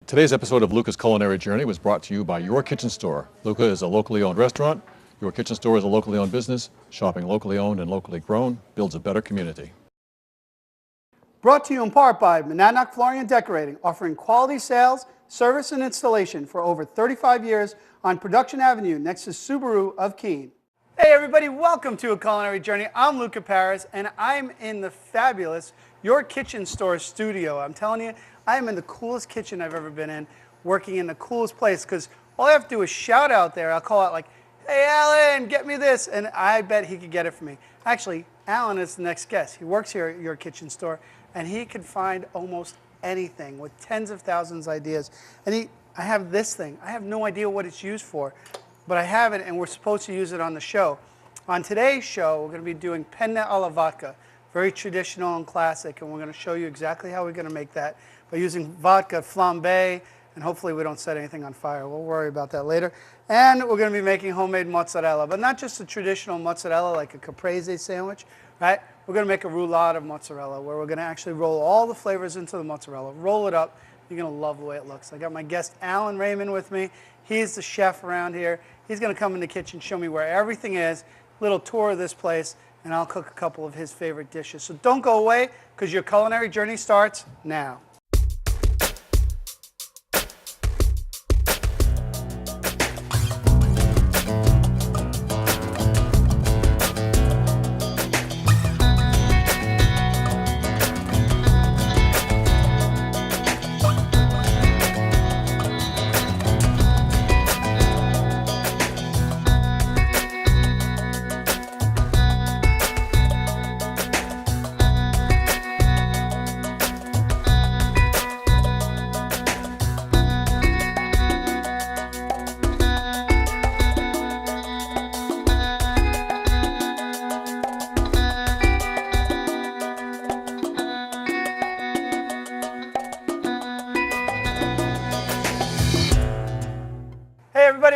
Today's episode of Luca's Culinary Journey was brought to you by Your Kitchen Store. Luca is a locally owned restaurant. Your Kitchen Store is a locally owned business. Shopping locally owned and locally grown builds a better community. Brought to you in part by Monadnock Flooring and Decorating, offering quality sales, service, and installation for over 35 years on Production Avenue next to Subaru of Keene. Hey everybody, welcome to A Culinary Journey. I'm Luca Paris, and I'm in the fabulous Your Kitchen Store studio. I'm telling you, I am in the coolest kitchen I've ever been in, working in the coolest place, because all I have to do is shout out there. I'll call out like, hey Alan, get me this, and I bet he could get it for me. Actually, Alan is the next guest. He works here at Your Kitchen Store, and he can find almost anything with tens of thousands of ideas. And I have this thing. I have no idea what it's used for, but I have it, and we're supposed to use it on the show. On today's show, we're going to be doing penne alla vodka, very traditional and classic, and we're going to show you exactly how we're going to make that by using vodka flambe, and hopefully we don't set anything on fire. We'll worry about that later. And we're going to be making homemade mozzarella, but not just a traditional mozzarella like a caprese sandwich, right? We're going to make a roulade of mozzarella where we're going to actually roll all the flavors into the mozzarella, roll it up. You're going to love the way it looks. I got my guest Alan Raymond with me. He's the chef around here. He's going to come in the kitchen, show me where everything is, little tour of this place, and I'll cook a couple of his favorite dishes. So don't go away, because your culinary journey starts now.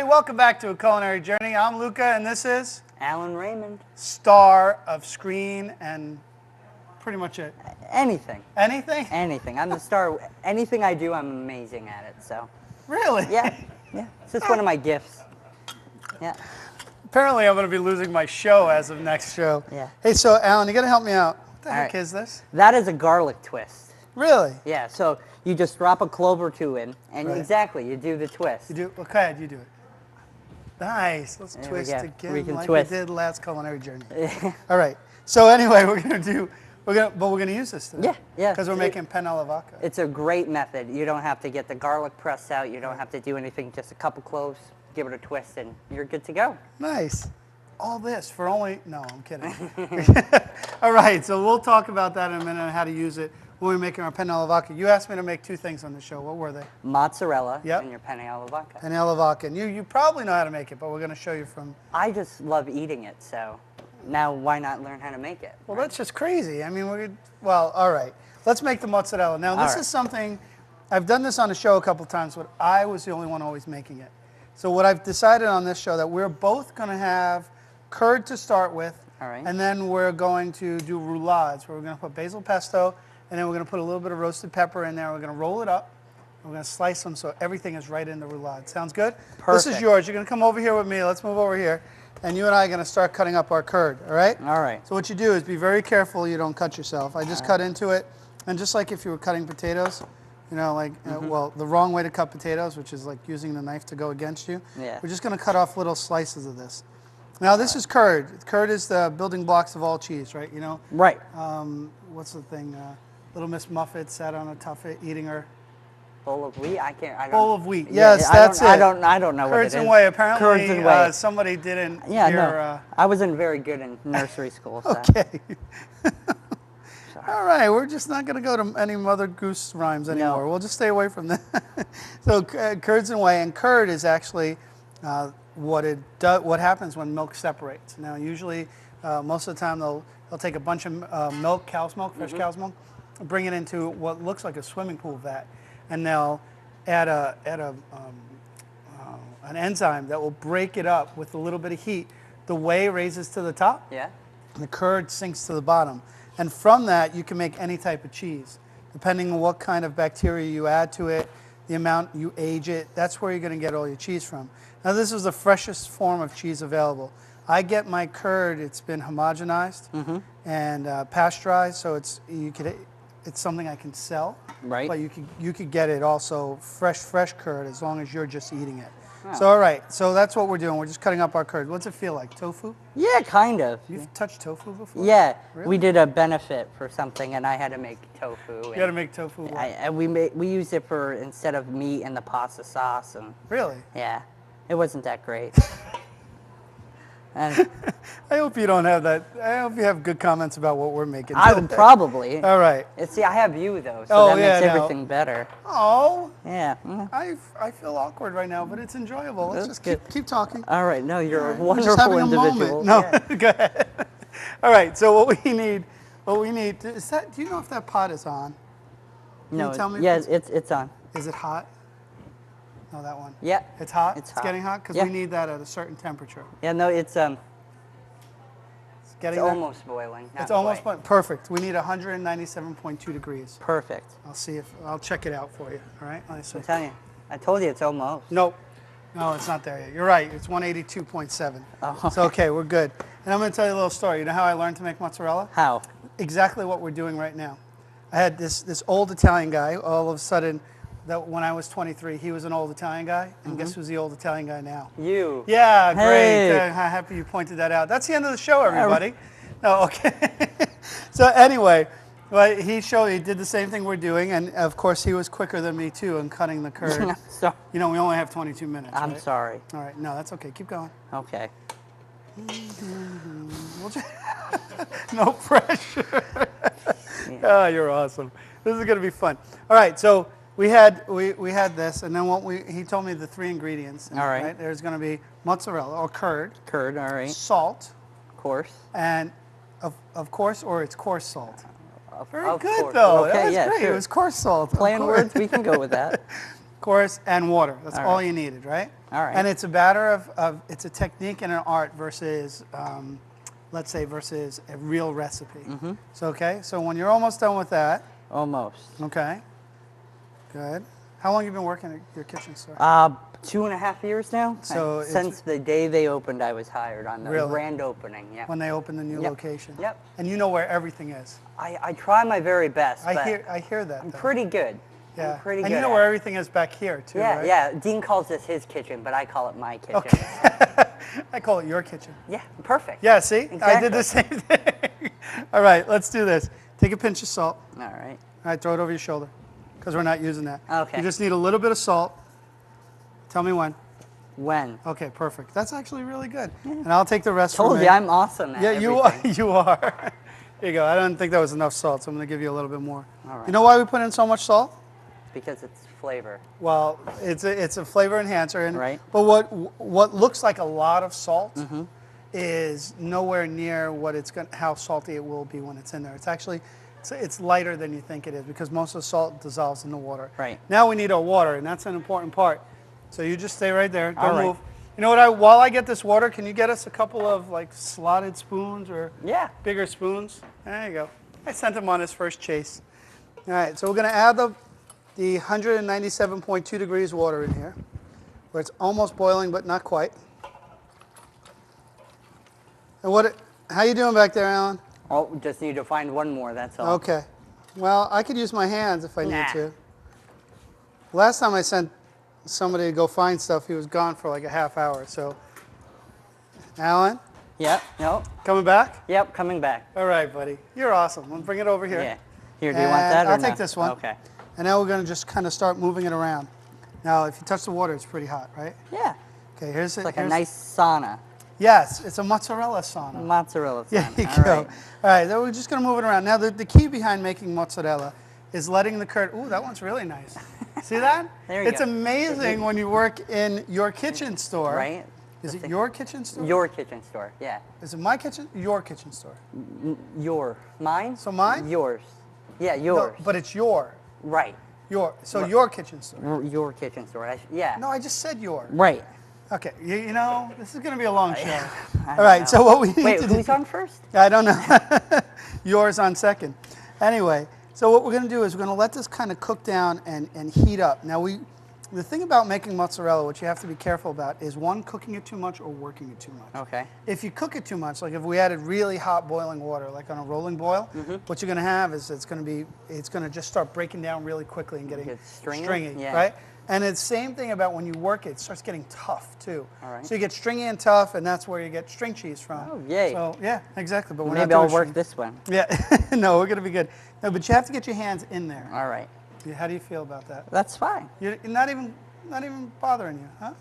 Welcome back to A Culinary Journey. I'm Luca, and this is Alan Raymond. Star of screen and pretty much it. Anything. Anything? Anything. I'm the star. Anything I do, I'm amazing at it. So. Really? Yeah. Yeah. It's just one of my gifts. Yeah. Apparently, I'm going to be losing my show as of next show. Yeah. Hey, so Alan, you got to help me out. What the heck right. is this? That is a garlic twist. Really? Yeah. So you just drop a clove or two in, and right. Exactly, you do the twist. You do. Okay, you do it. Nice. Let's There twist we again We can like twist. we did last Culinary Journey. All right. So anyway, we're gonna use this today. Yeah, yeah. Because we're making penne alla vodka. It's a great method. You don't have to get the garlic pressed out. You don't have to do anything. Just a couple cloves. Give it a twist, and you're good to go. Nice. All this for only, no, I'm kidding. All right, so we'll talk about that in a minute on how to use it when we're making our penne alla vodka. You asked me to make two things on the show. What were they? Mozzarella Yep. and your penne alla vodka. Penne alla vodka. And you probably know how to make it, but we're going to show you from... I just love eating it, so now why not learn how to make it? Well, that's just crazy. I mean, well, all right. Let's make the mozzarella. Now, this right. is something, I've done this on the show a couple times, but I was the only one always making it. So what I've decided on this show, that we're both going to have curd to start with, All right. and then we're going to do roulades, where we're going to put basil pesto, and then we're going to put a little bit of roasted pepper in there. We're going to roll it up. We're going to slice them so everything is right in the roulade. Sounds good? Perfect. This is yours. You're going to come over here with me. Let's move over here. And you and I are going to start cutting up our curd, all right? All right. So what you do is be very careful you don't cut yourself. I just cut into it, and just like if you were cutting potatoes, you know, like, well, the wrong way to cut potatoes, which is like using the knife to go against you. Yeah. We're just going to cut off little slices of this. Now, this is curd. Curd is the building blocks of all cheese, right? You know? Right. What's the thing? Little Miss Muffet sat on a tuffet eating her Bowl of wheat? I don't. bowl of wheat. Yes, I that's don't, it. I don't know what it is. Curds and whey. Apparently, Curds and whey. Somebody didn't Yeah, hear... no. I wasn't very good in nursery school. So. Okay. All right, we're just not going to go to any Mother Goose rhymes anymore. No. We'll just stay away from that. So curds and whey, and curd is actually what happens when milk separates. Now, usually, most of the time, they'll take a bunch of milk, cow's milk, fresh cow's milk, bring it into what looks like a swimming pool vat, and they'll add an enzyme that will break it up with a little bit of heat. The whey raises to the top, Yeah. and the curd sinks to the bottom. And from that, you can make any type of cheese. Depending on what kind of bacteria you add to it, the amount you age it. That's where you're going to get all your cheese from. Now, this is the freshest form of cheese available. I get my curd, it's been homogenized and pasteurized, so it's something I can sell. Right. But you could get it also fresh curd as long as you're just eating it. Oh. So all right, so that's what we're doing. We're just cutting up our curd. What's it feel like? Tofu? Yeah, kind of. You've touched tofu before? Yeah, really? We did a benefit for something, and I had to make tofu. You had to make tofu. And we used it for instead of meat and the pasta sauce. And really? Yeah, it wasn't that great. And I hope you don't have that. I hope you have good comments about what we're making. I would probably. All right. See, I have you though, so that makes everything better. Oh. Yeah. I feel awkward right now, but it's enjoyable. Let's just keep talking. All right. No, you're a wonderful wonderful Moment. individual. No, yeah. Go ahead. All right. So what we need is that. Do you know if that pot is on? Can you tell me? Yeah, it's on. Is it hot? No, that one. Yeah. It's hot? It's getting hot? Because we need that at a certain temperature. Yeah, no, it's getting almost boiling. It's almost boiling. Perfect. We need 197.2 degrees. Perfect. I'll check it out for you. All right? I'm telling you. I told you it's almost. Nope. No, it's not there yet. You're right. It's 182.7. Oh. It's okay. We're good. And I'm going to tell you a little story. You know how I learned to make mozzarella? How? Exactly what we're doing right now. I had this old Italian guy. All of a sudden, that when I was 23, he was an old Italian guy, and guess who's the old Italian guy now? You. Yeah, hey. Great. I'm happy you pointed that out. That's the end of the show, everybody. No, okay. So anyway, well, he did the same thing we're doing, and of course he was quicker than me too in cutting the curd. So, you know, we only have 22 minutes. I'm right? sorry. All right, no, that's okay. Keep going. Okay. No pressure. Oh, you're awesome. This is gonna be fun. All right, so. We had this, and then he told me the 3 ingredients. All right. Right. There's going to be mozzarella or curd. Curd, all right. Salt. Of course. And of course, or it's coarse salt. Very of good course. though. Okay, that was yeah, great. sure. It was coarse salt. Plain words, we can go with that. Coarse and water. That's all all right. you needed, right? All right. And it's a batter it's a technique and an art versus, let's say, versus a real recipe. So okay. So when you're almost done with that. Almost. Okay. Good. How long have you been working at your kitchen store? 2.5 years now. So since the day they opened, I was hired on the really? grand opening. Yeah. When they opened the new location. Yep. And you know where everything is. I try my very best. I hear that. I'm pretty good. Yeah. I'm pretty and good. you know where everything is back here too. Yeah, right? yeah. Dean calls this his kitchen, but I call it my kitchen. Okay. I call it your kitchen. Yeah, perfect. Yeah. See, exactly. I did the same thing. All right, let's do this. Take a pinch of salt. All right. All right, throw it over your shoulder, because we're not using that. Okay. You just need a little bit of salt. Tell me when. When? Okay, perfect. That's actually really good. Yeah. And I'll take the rest. Told you I'm awesome at everything. you are. You are. Here you go. I don't think that was enough salt, so I'm going to give you a little bit more. All right. You know why we put in so much salt? Because it's flavor. Well, it's a flavor enhancer, and right. But what looks like a lot of salt is nowhere near how salty it will be when it's in there. It's actually it's lighter than you think it is because most of the salt dissolves in the water. Right. Now we need our water, and that's an important part. So you just stay right there. Don't right. move. You know what? While I get this water, can you get us a couple of like slotted spoons or bigger spoons? There you go. I sent him on his first chase. All right. So we're going to add the 197.2 degrees water in here, where it's almost boiling but not quite. And how you doing back there, Alan? Oh, we just need to find one more, that's all. Okay. Well, I could use my hands if I need to. Last time I sent somebody to go find stuff, he was gone for like a half hour, so. Alan? Yep, no. Coming back? Yep, coming back. All right, buddy. You're awesome. We'll bring it over here. Yeah. Here, do you want that or I'll no? take this one. Okay. And now we're going to just kind of start moving it around. Now, if you touch the water, it's pretty hot, right? Yeah. Okay, here's it. It's like a nice sauna. Yes, it's a mozzarella sauna. Mozzarella sauna. Yeah, you all go. right. All right, then we're just going to move it around. Now, the key behind making mozzarella is letting the curd. Ooh, that one's really nice. See that? There you it's go. amazing when you work in your kitchen store. Right? Is it your kitchen store? Your kitchen store, yeah. Is it my kitchen? Your kitchen store. Mine? So mine? Yours. Yeah, yours. No, but it's your. Right. Your. So your kitchen store. Your kitchen store. Yeah. No, I just said your. Right. Okay. You know, this is going to be a long show. All right. So what we need Wait, to do. who's on first? I don't know. Yours on second. Anyway, so what we're going to do is we're going to let this kind of cook down and heat up. Now The thing about making mozzarella, what you have to be careful about, is one, cooking it too much or working it too much. Okay. If you cook it too much, like if we added really hot boiling water, like on a rolling boil, what you're going to have is it's going to just start breaking down really quickly and getting Get stringy? stringy, Yeah. right? And it's the same thing about when you work it, it starts getting tough too. All right. So you get stringy and tough, and that's where you get string cheese from. Oh, yay. So yeah, exactly. But we're Maybe not I'll doing work string. this one. Yeah, no, we're going to be good. No, but you have to get your hands in there. All right. How do you feel about that? That's fine. You're not even bothering you, huh?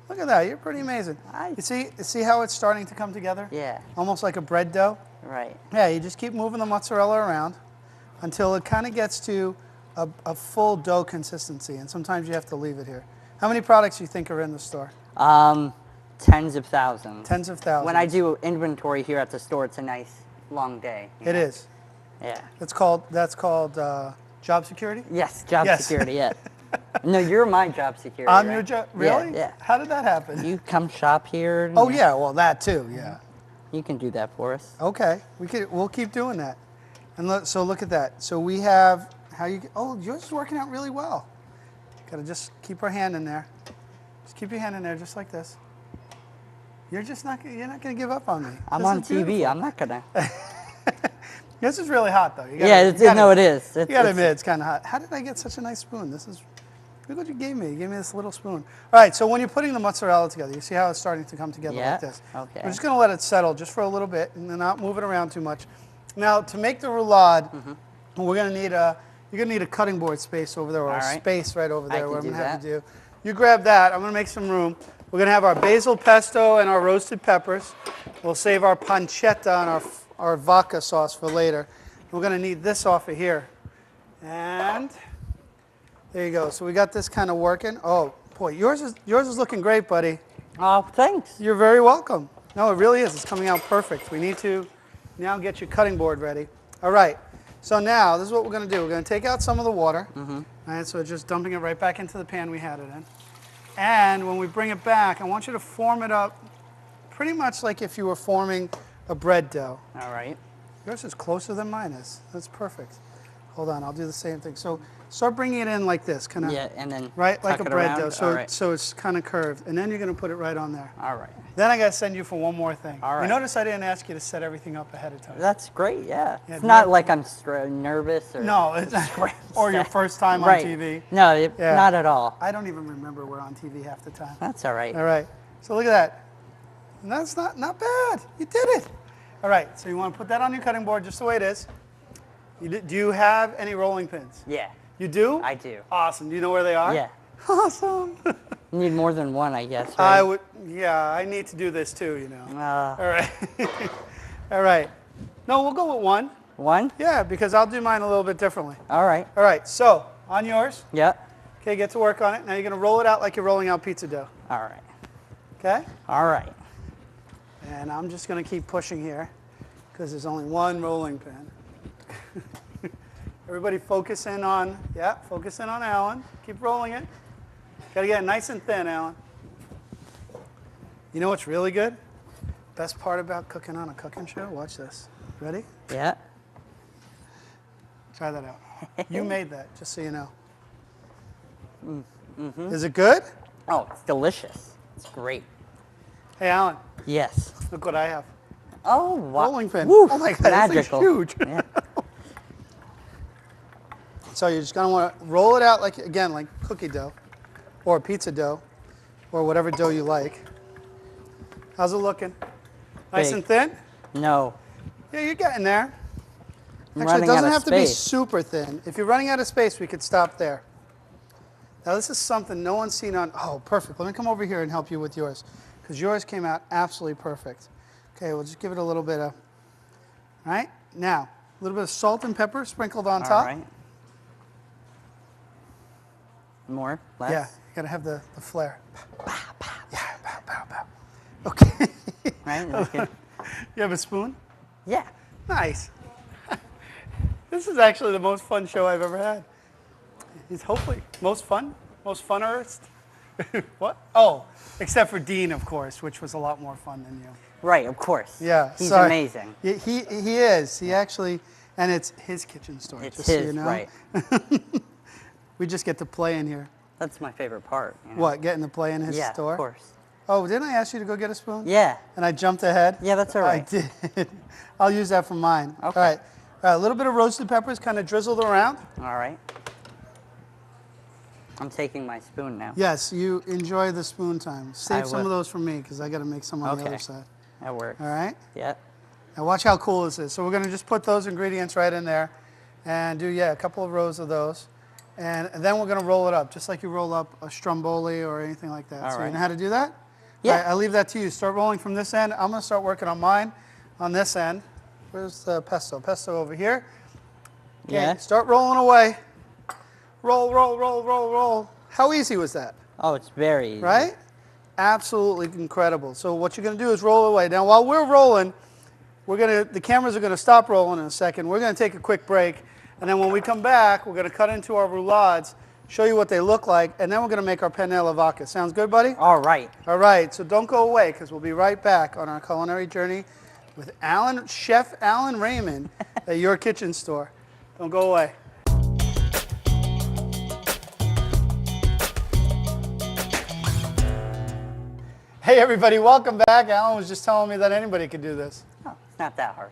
Look at that. You're pretty amazing. You see how it's starting to come together? Yeah. Almost like a bread dough. Right. Yeah. You just keep moving the mozzarella around until it kind of gets to a full dough consistency, and sometimes you have to leave it here. How many products do you think are in the store? Tens of thousands. Tens of thousands. When I do inventory here at the store, it's a nice long day. It is. Yeah. That's called job security? Yes, job Yes. security, yeah. No, you're my job security. I'm right? your job. Really? Yeah. How did that happen? You come shop here. Oh yeah, well that too. Yeah. You can do that for us. Okay, we'll keep doing that. And so look at that. So we have yours is working out really well. Gotta just keep our hand in there. Just keep your hand in there, just like this. You're not gonna give up on me. I'm This on is TV. beautiful. I'm not gonna. This is really hot though. No, it is. You gotta admit it's kind of hot. How did I get such a nice spoon? Look what you gave me. You gave me this little spoon. All right, so when you're putting the mozzarella together, you see how it's starting to come together like this. Okay. We're just gonna let it settle just for a little bit and then not move it around too much. Now, to make the roulade, you're gonna need a cutting board space over there, or a space right over there. can What I'm do gonna have that. to do. You grab that. I'm gonna make some room. We're gonna have our basil pesto and our roasted peppers. We'll save our pancetta and our vodka sauce for later. We're gonna need this off of here. And there you go. So we got this kind of working. Oh boy, yours is looking great, buddy. Oh, thanks. You're very welcome. No, it really is. It's coming out perfect. We need to now get your cutting board ready. All right. So now this is what we're going to do. We're going to take out some of the water. All right. So just dumping it right back into the pan we had it in. And when we bring it back, I want you to form it up pretty much like if you were forming a bread dough. All right. Yours is closer than mine is. That's perfect. Hold on. I'll do the same thing. So start bringing it in like this, kind of. Yeah, and then Right, like a tuck it bread around? dough. So All right. so it's kind of curved, and then you're going to put it right on there. All right. Then I got to send you for one more thing. All right. You notice I didn't ask you to set everything up ahead of time. That's great. Yeah. Yeah, It's do not that- like I'm nervous or. No, it's or your first time on Right. TV. No, Yeah. not at all. I don't even remember we're on TV half the time. That's all right. All right. So look at that. And that's not bad. You did it. All right. So you want to put that on your cutting board just the way it is. Do you have any rolling pins? Yeah. You do? I do. Awesome. Do you know where they are? Yeah. Awesome. You need more than one, I guess. Right? I would. Yeah, I need to do this too. You know. All right. All right. No, we'll go with one. One? Yeah, because I'll do mine a little bit differently. All right. All right. So on yours. Yeah. Okay, get to work on it. Now you're going to roll it out like you're rolling out pizza dough. All right. Okay? All right. And I'm just going to keep pushing here because there's only one rolling pin. Everybody focus in on Alan. Keep rolling it. Got to get it nice and thin, Alan. You know what's really good? Best part about cooking on a cooking show? Watch this. Ready? Yeah. Try that out. You made that, just so you know. Is it good? Oh, it's delicious. It's great. Hey, Alan, Yes. look what I have. Oh, wow. Rolling pin. Woo, Oh my God, this magical. thing's huge. Yeah. So you're just gonna want to roll it out like cookie dough, or pizza dough, or whatever dough you like. How's it looking? Nice Big. and thin? No. Yeah, you're getting there. I'm Actually, it running doesn't out of have to be space. super thin. If you're running out of space, we could stop there. Now this is something no one's seen on. Oh, perfect. Let me come over here and help you with yours, because yours came out absolutely perfect. Okay, we'll just give it a little bit of. All right. Now, a little bit of salt and pepper sprinkled on All top. right. More? Less? Yeah, you gotta have the flair. Yeah, pow, pow, pow. Okay. Right? Okay. You have a spoon? Yeah. Nice. This is actually the most fun show I've ever had. It's hopefully most funnerest. What? Oh, except for Dean, of course, which was a lot more fun than you. Right, of course. Yeah, He's sorry. amazing. He is. He actually, and it's his kitchen store. It's just so his, you know. right. We just get to play in here. That's my favorite part. You know? What, getting to play in his Yeah, store? of course. Oh, didn't I ask you to go get a spoon? Yeah. And I jumped ahead? Yeah, that's all right. I did. I'll use that for mine. Okay. All right. A little bit of roasted peppers kind of drizzled around. All right. I'm taking my spoon now. Yes, you enjoy the spoon time. Save I some of will. those for me because I got to make some on the Okay. other side. That works. All right. Yeah. Now watch how cool this is. So we're going to just put those ingredients right in there and do, yeah, a couple of rows of those. And then we're going to roll it up, just like you roll up a stromboli or anything like that. All so right. you know how to do that? Yeah. All right, I leave that to you. Start rolling from this end. I'm going to start working on mine on this end. Where's the pesto? Pesto over here. Okay, Yeah. start rolling away. Roll, roll, roll, roll, roll. How easy was that? Oh, it's very easy. Right? Absolutely incredible. So what you're going to do is roll away. Now, while we're rolling, the cameras are going to stop rolling in a second. We're going to take a quick break. And then when we come back, we're going to cut into our roulades, show you what they look like, and then we're going to make our penne alla vodka. Sounds good, buddy? All right. All right. So don't go away because we'll be right back on our culinary journey with Chef Alan Raymond at Your Kitchen Store. Don't go away. Hey everybody, welcome back. Alan was just telling me that anybody could do this. Oh, it's not that hard.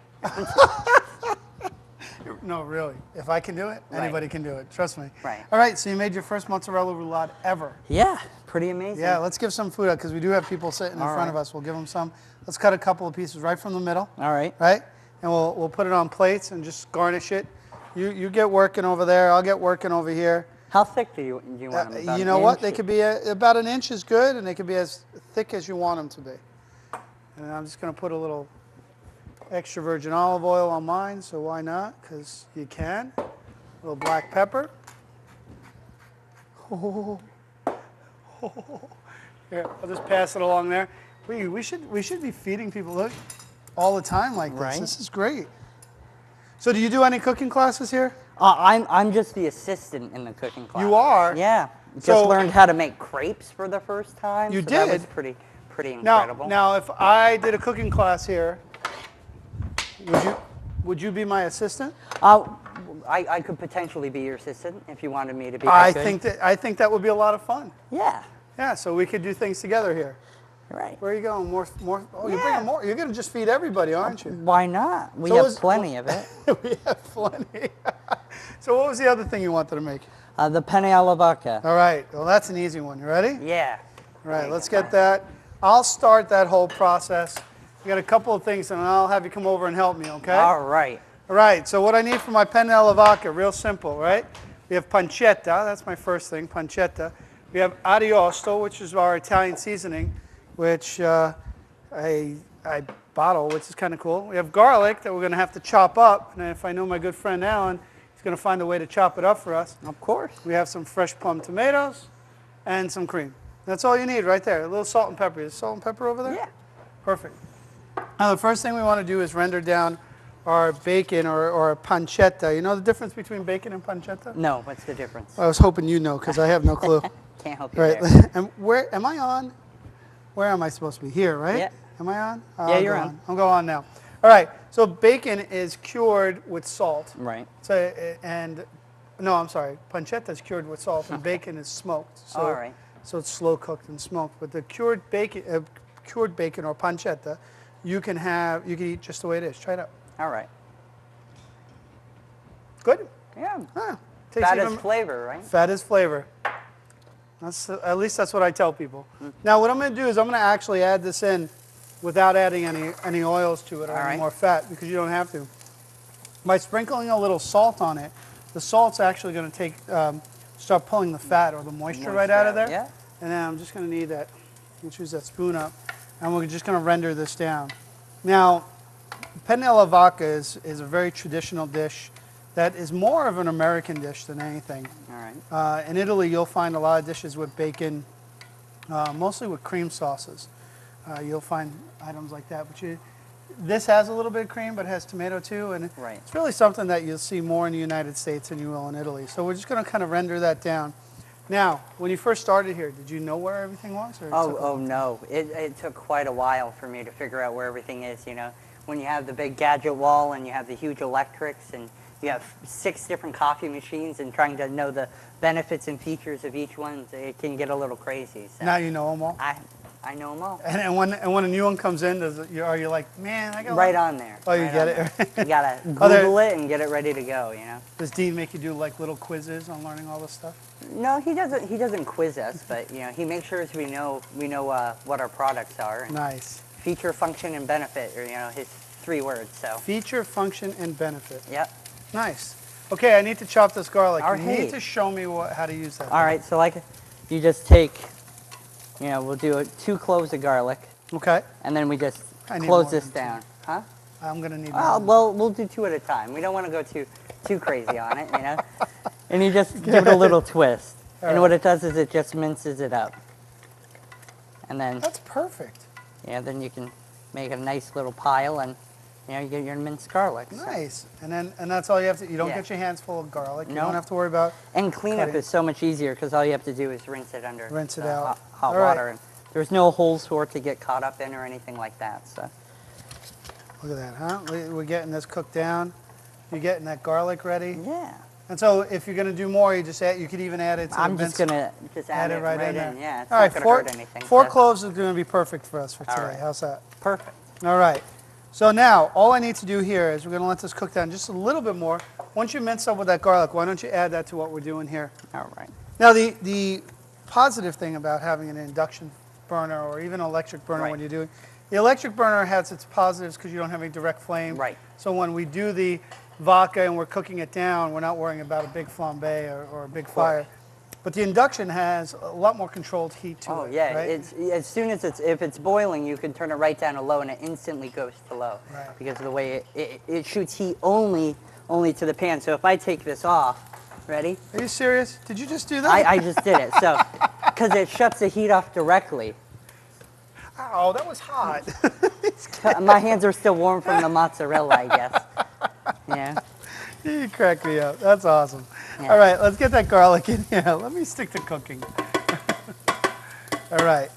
No, really. If I can do it, Right. anybody can do it. Trust me. Right. All right, so you made your first mozzarella roulade ever. Yeah, pretty amazing. Yeah, let's give some food out because we do have people sitting in All front of right. us. We'll give them some. Let's cut a couple of pieces right from the middle. All right. Right? And we'll put it on plates and just garnish it. You get working over there. I'll get working over here. How thick do you want them? About You an know what? inch? They could be about an inch is good, and they could be as thick as you want them to be. And I'm just going to put a little extra virgin olive oil on mine, so why not? Because you can. A little black pepper. Oh. Here, I'll just pass it along there. We should be feeding people look all the time like this. Right. This is great. So do you do any cooking classes here? I'm just the assistant in the cooking class. You are? Yeah. Just So- learned how to make crepes for the first time. You so That was did? pretty incredible. Now, if I did a cooking class here, would you be my assistant? I could potentially be your assistant if you wanted me to be. I could. think that would be a lot of fun. Yeah. Yeah, so we could do things together here. Right. Where are you going? More. Oh, you're Yeah. bringing more. You're going to just feed everybody, aren't you? Why not? We So have is- plenty of it. We have plenty. So what was the other thing you wanted to make? The penne alla vodka. All right. Well, that's an easy one. You ready? Yeah. All right. Let's get that. I'll start that whole process. You got a couple of things, and I'll have you come over and help me. Okay? All right. All right, so what I need for my penne alla vodka, real simple, right? We have pancetta, that's my first thing, pancetta. We have ariosto, which is our Italian seasoning, which I bottle, which is kind of cool. We have garlic that we're going to have to chop up, and if I know my good friend Alan, he's going to find a way to chop it up for us. Of course. We have some fresh plum tomatoes and some cream. That's all you need right there. A little salt and pepper. Is salt and pepper over there? Yeah. Perfect. Now the first thing we want to do is render down our bacon or pancetta. You know the difference between bacon and pancetta? No, what's the difference? I was hoping you know because I have no clue. Can't help you Right. there. And where am I on? Where am I supposed to be? Here, right? Yeah. Am I on? Yeah, I'll you're go on. I'll go on now. All right. So bacon is cured with salt. Right. So no, I'm sorry. Pancetta is cured with salt, and bacon is smoked. So, All right. So it's slow cooked and smoked. But the cured bacon or pancetta, you can eat just the way it is. Try it out. All right. Good. Yeah. Tastes Fat even- is flavor, right? Fat is flavor. At least that's what I tell people. Now what I'm going to do is I'm going to actually add this in without adding any oils to it or All any right. more fat because you don't have to. By sprinkling a little salt on it, the salt's actually going to start pulling the fat or the moisture right out of there. Yeah. And then I'm just going to need that. You choose that spoon up, and we're just going to render this down. Now, penne alla vodka is a very traditional dish that is more of an American dish than anything. All right. In Italy, you'll find a lot of dishes with bacon, mostly with cream sauces. You'll find items like that. But this has a little bit of cream, but it has tomato too. And Right. it's really something that you'll see more in the United States than you will in Italy. So we're just going to kind of render that down. Now, when you first started here, did you know where everything was? Or Oh no! It took quite a while for me to figure out where everything is. You know, when you have the big gadget wall and you have the huge electrics and you have 6 different coffee machines and trying to know the benefits and features of each one, it can get a little crazy. So Now you know them all. I know them all. And when a new one comes in, are you like, man, I got Right on there. Oh, you right get on it. there. You gotta Are there- Google it and get it ready to go. You know. Does Dean make you do like little quizzes on learning all this stuff? No, he doesn't. He doesn't quiz us, but you know, he makes sure we know what our products are. And Nice. feature, function, and benefit are his 3 words. So. Feature, function, and benefit. Yep. Nice. Okay, I need to chop this garlic. All You right. need to show me how to use that. All right. So like, you just take, we'll do 2 cloves of garlic, Okay. and then we just I need close more this than 2. down. Huh? I'm gonna need. Well, more. we'll do 2 at a time. We don't want to go too crazy on it, And you just give it a little twist. All And right. what it does is it just minces it up. And then, That's perfect. then you can make a nice little pile, and you get your minced garlic. So. Nice. And that's all you have to. You don't Yeah. get your hands full of garlic. You No. don't have to worry about. And cleanup Cutting. is so much easier because all you have to do is rinse it under Rinse it the out. hot All right. water. And there's no holes for it to get caught up in or anything like that. So. Look at that, huh? We're getting this cooked down. You're getting that garlic ready. Yeah. And so if you're going to do more, you could even add it to I'm the just mince- going to add it right in. there. Yeah, it's All right, not going to hurt anything. 4 so- cloves is going to be perfect for us for All today. right. How's that? Perfect. All right. So now, all I need to do here is we're going to let this cook down just a little bit more. Once you mince up with that garlic, why don't you add that to what we're doing here? All right. Now, the positive thing about having an induction burner or even an electric burner Right. when you're doing, the electric burner has its positives because you don't have any direct flame. Right. So when we do the vodka and we're cooking it down, we're not worrying about a big flambe or a big fire. But the induction has a lot more controlled heat to Oh it. yeah, right? it's as soon as if it's boiling, you can turn it right down to low, and it instantly goes to low Right. because of the way it shoots heat only to the pan. So if I take this off, ready? Are you serious? Did you just do that? I just did it. So because it shuts the heat off directly. Ow, that was hot. My hands are still warm from the mozzarella, I guess. Yeah. You crack me up. That's awesome. Yeah. All right, let's get that garlic in here. Let me stick to cooking. All right.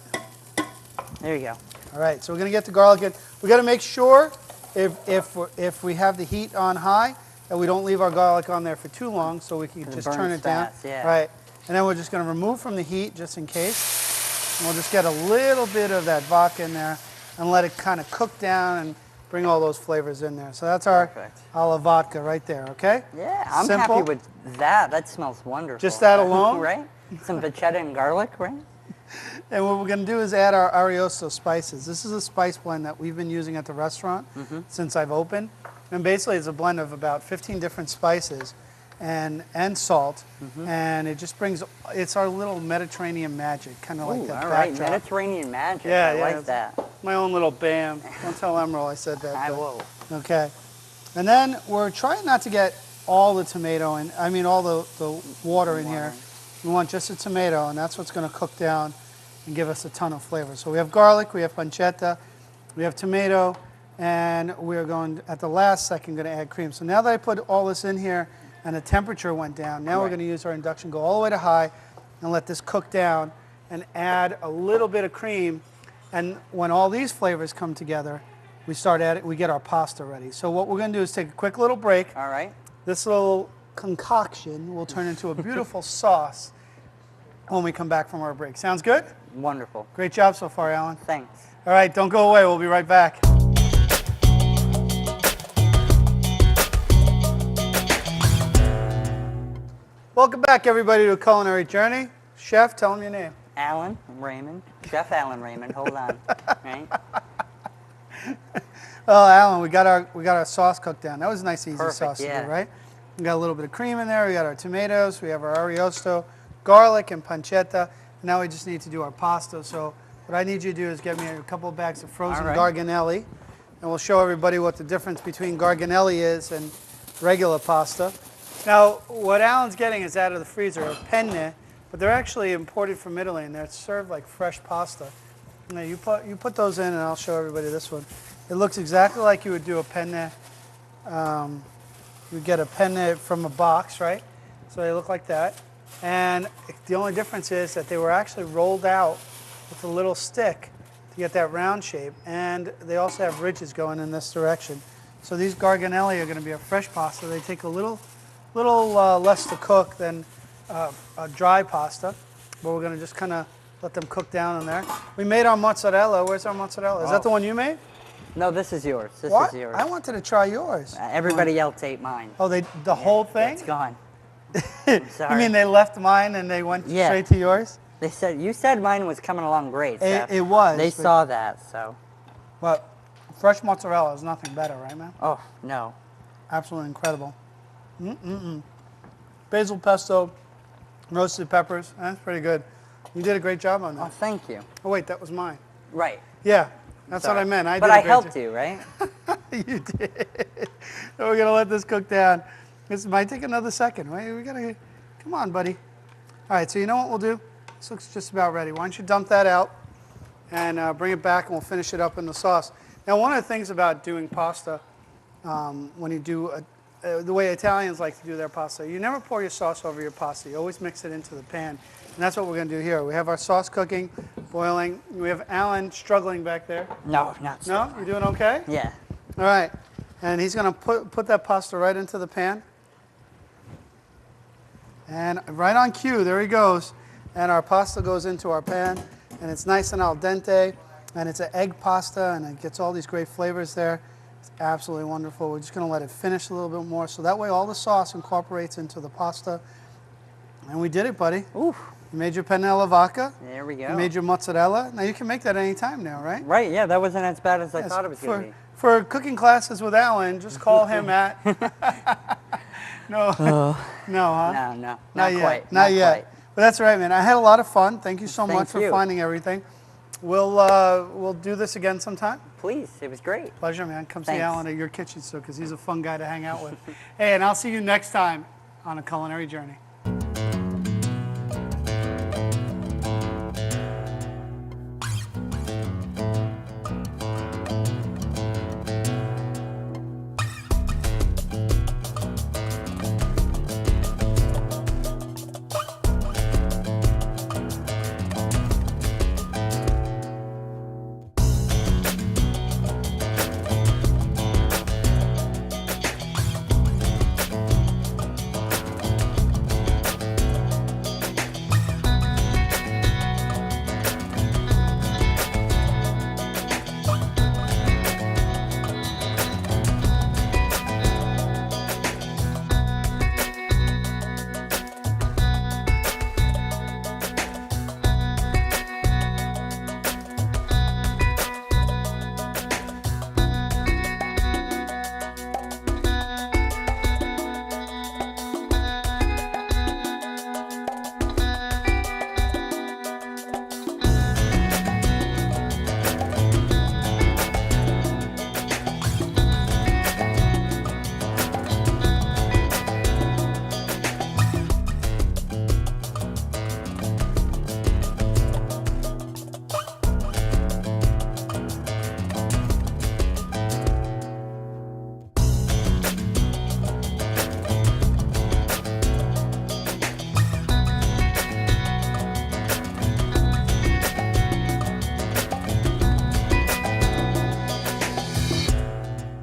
There you go. All right, so we're going to get the garlic in. We got to make sure if we have the heat on high that we don't leave our garlic on there for too long so we can It just burns turn it down. fast, yeah. Right. And then we're just going to remove from the heat just in case. And we'll just get a little bit of that vodka in there and let it kind of cook down and bring all those flavors in there. So that's our Perfect. alla vodka right there, okay? Yeah, I'm Simple. happy with that. That smells wonderful. Just that alone? Right? Some vachetta and garlic, right? And what we're going to do is add our Ariosto spices. This is a spice blend that we've been using at the restaurant since I've opened. And basically it's a blend of about 15 different spices and salt. And it just brings, it's our little Mediterranean magic, kind of like Ooh, that all right, backdrop. Mediterranean magic. Yeah, I yeah, like it's that. My own little bam. Don't tell Emerald I said that. I but- will. Okay. And then we're trying not to get all the tomato in, I mean all the water in here. We want just a tomato, and that's what's going to cook down and give us a ton of flavor. So we have garlic, we have pancetta, we have tomato, and we're going, at the last second, going to add cream. So now that I put all this in here and the temperature went down, now we're going to use our induction, go all the way to high, and let this cook down, and add a little bit of cream. And when all these flavors come together, we get our pasta ready. So what we're going to do is take a quick little break. All right. This little concoction will turn into a beautiful sauce when we come back from our break. Sounds good? Wonderful. Great job so far, Alan. Thanks. All right, don't go away. We'll be right back. Welcome back, everybody, to a Culinary Journey. Chef, tell them your name. Alan Raymond. Chef Alan Raymond. Hold on. Right? Well, Alan, we got our sauce cooked down. That was a nice, easy Perfect, sauce to yeah. do, right? We got a little bit of cream in there. We got our tomatoes. We have our Ariosto, garlic, and pancetta. Now we just need to do our pasta. So what I need you to do is get me a couple of bags of frozen All right. garganelli, and we'll show everybody what the difference between garganelli is and regular pasta. Now, what Alan's getting is out of the freezer, a penne, but they're actually imported from Italy, and they're served like fresh pasta. Now, you put those in, and I'll show everybody this one. It looks exactly like you would do a penne. You get a penne from a box, right? So they look like that. And the only difference is that they were actually rolled out with a little stick to get that round shape. And they also have ridges going in this direction. So these garganelli are going to be a fresh pasta. They take a little less to cook than a dry pasta, but we're going to just kind of let them cook down in there. We made our mozzarella. Where's our mozzarella? Is that the one you made? No, this is yours. This What? is yours. I wanted to try yours. Everybody else ate mine. Oh, the whole thing? It's gone. I'm sorry. You mean they left mine and they went straight to yours? They said you said mine was coming along great. So It was. They saw that, so. But fresh mozzarella is nothing better, right, man? Oh no. Absolutely incredible. Basil pesto, roasted peppers. That's pretty good. You did a great job on Oh, that. thank you. Oh wait, that was mine. Right. Yeah, that's Sorry. what I meant. But I helped you, right? You did. So we're gonna let this cook down. This might take another second. Wait, we gotta. Come on, buddy. All right. So you know what we'll do? This looks just about ready. Why don't you dump that out and bring it back, and we'll finish it up in the sauce. Now, one of the things about doing pasta, when you do the way Italians like to do their pasta, you never pour your sauce over your pasta. You always mix it into the pan, and that's what we're going to do here. We have our sauce cooking, boiling. We have Alan struggling back there. No, not so. No, you doing okay? Yeah. All right, and he's going to put that pasta right into the pan, and right on cue, there he goes, and our pasta goes into our pan, and it's nice and al dente, and it's an egg pasta, and it gets all these great flavors there. It's absolutely wonderful. We're just going to let it finish a little bit more, so that way all the sauce incorporates into the pasta. And we did it, buddy. Ooh. You made your penne alla vodka. There we go. You made your mozzarella. Now you can make that any time now, right? Right, yeah, that wasn't as bad as I thought it was going to be. For cooking classes with Alan, just call him at... No, no, huh? No, not yet. quite. Not yet. Quite. But that's all right, man. I had a lot of fun. Thank you so Thank much for you. finding everything. We'll do this again sometime. Please, it was great. Pleasure, man. Come see Thanks. Alan at your kitchen store because he's a fun guy to hang out with. Hey, and I'll see you next time on A Culinary Journey.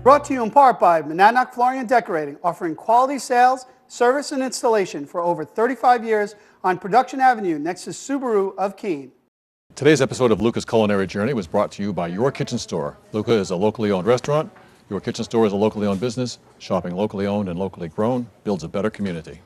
Brought to you in part by Monadnock Flooring and Decorating, offering quality sales, service, and installation for over 35 years on Production Avenue next to Subaru of Keene. Today's episode of Luca's Culinary Journey was brought to you by Your Kitchen Store. Luca is a locally owned restaurant. Your Kitchen Store is a locally owned business. Shopping locally owned and locally grown builds a better community.